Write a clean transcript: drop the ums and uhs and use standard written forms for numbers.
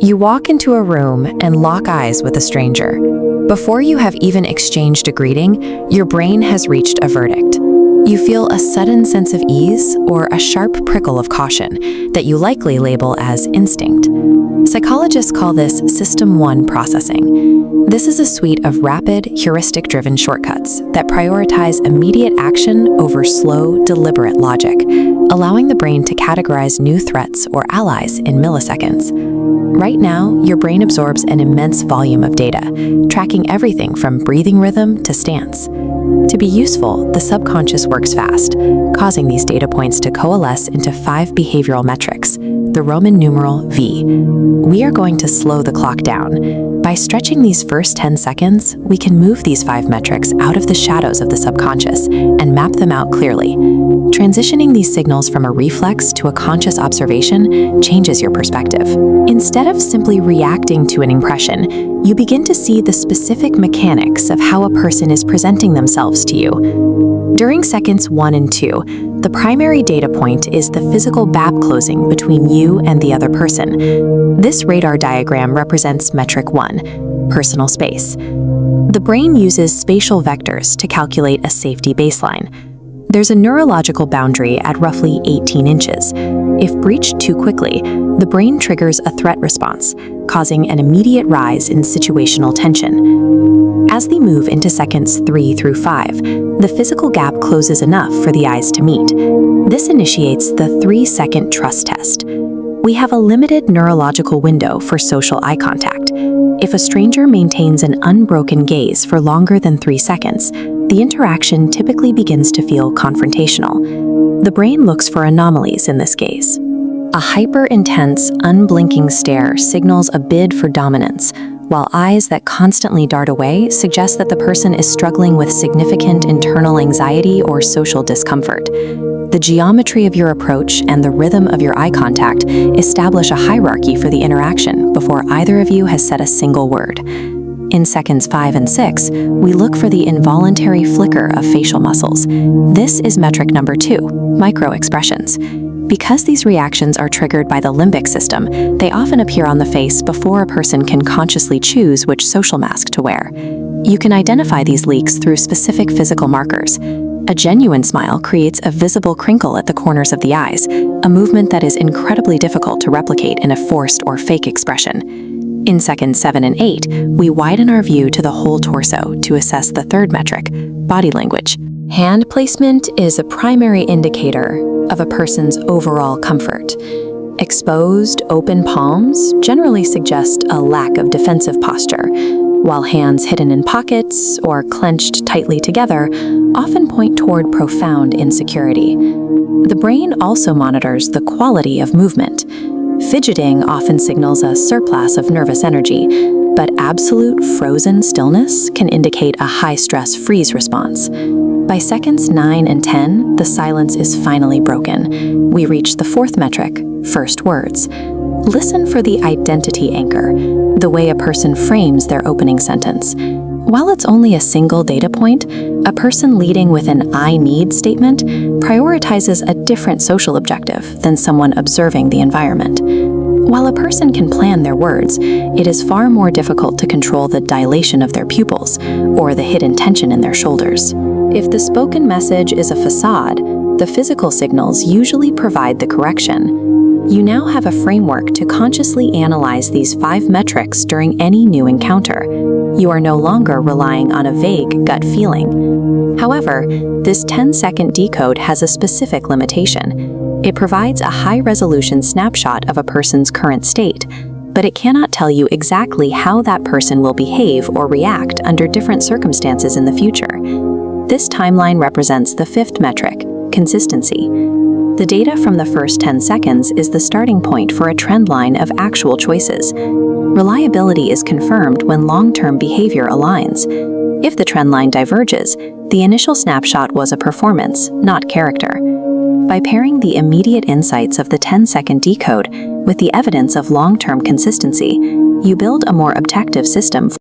You walk into a room and lock eyes with a stranger. Before you have even exchanged a greeting, your brain has reached a verdict. You feel a sudden sense of ease or a sharp prickle of caution that you likely label as instinct. Psychologists call this System 1 processing. This is a suite of rapid, heuristic-driven shortcuts that prioritize immediate action over slow, deliberate logic, allowing the brain to categorize new threats or allies in milliseconds. Right now, your brain absorbs an immense volume of data, tracking everything from breathing rhythm to stance. To be useful, the subconscious works fast, causing these data points to coalesce into 5 behavioral metrics, the Roman numeral V. We are going to slow the clock down. By stretching these first 10 seconds, we can move these 5 metrics out of the shadows of the subconscious and map them out clearly. Transitioning these signals from a reflex to a conscious observation changes your perspective. Instead of simply reacting to an impression, you begin to see the specific mechanics of how a person is presenting themselves to you. During seconds 1 and 2, the primary data point is the physical BAP closing between you and the other person. This radar diagram represents metric 1, personal space. The brain uses spatial vectors to calculate a safety baseline. There's a neurological boundary at roughly 18 inches. If breached too quickly, the brain triggers a threat response, causing an immediate rise in situational tension. As they move into seconds 3 through 5, the physical gap closes enough for the eyes to meet. This initiates the 3-second trust test. We have a limited neurological window for social eye contact. If a stranger maintains an unbroken gaze for longer than 3 seconds, the interaction typically begins to feel confrontational. The brain looks for anomalies in this gaze. A hyper-intense, unblinking stare signals a bid for dominance, while eyes that constantly dart away suggest that the person is struggling with significant internal anxiety or social discomfort. The geometry of your approach and the rhythm of your eye contact establish a hierarchy for the interaction before either of you has said a single word. In seconds 5 and 6, we look for the involuntary flicker of facial muscles. This is metric number 2, microexpressions. Because these reactions are triggered by the limbic system, they often appear on the face before a person can consciously choose which social mask to wear. You can identify these leaks through specific physical markers. A genuine smile creates a visible crinkle at the corners of the eyes, a movement that is incredibly difficult to replicate in a forced or fake expression. In seconds 7 and 8, we widen our view to the whole torso to assess the third metric, body language. Hand placement is a primary indicator of a person's overall comfort. Exposed, open palms generally suggest a lack of defensive posture, while hands hidden in pockets or clenched tightly together often point toward profound insecurity. The brain also monitors the quality of movement. Fidgeting often signals a surplus of nervous energy, but absolute frozen stillness can indicate a high-stress freeze response. By seconds 9 and 10, the silence is finally broken. We reach the 4th metric, first words. Listen for the identity anchor, the way a person frames their opening sentence. While it's only a single data point, a person leading with an "I need" statement prioritizes a different social objective than someone observing the environment. While a person can plan their words, it is far more difficult to control the dilation of their pupils or the hidden tension in their shoulders. If the spoken message is a facade, the physical signals usually provide the correction. You now have a framework to consciously analyze these 5 metrics during any new encounter. You are no longer relying on a vague gut feeling. However, this 10-second decode has a specific limitation. It provides a high-resolution snapshot of a person's current state, but it cannot tell you exactly how that person will behave or react under different circumstances in the future. This timeline represents the 5th metric, consistency. The data from the first 10 seconds is the starting point for a trend line of actual choices. Reliability is confirmed when long-term behavior aligns. If the trend line diverges, the initial snapshot was a performance, not character. By pairing the immediate insights of the 10-second decode with the evidence of long-term consistency, you build a more objective system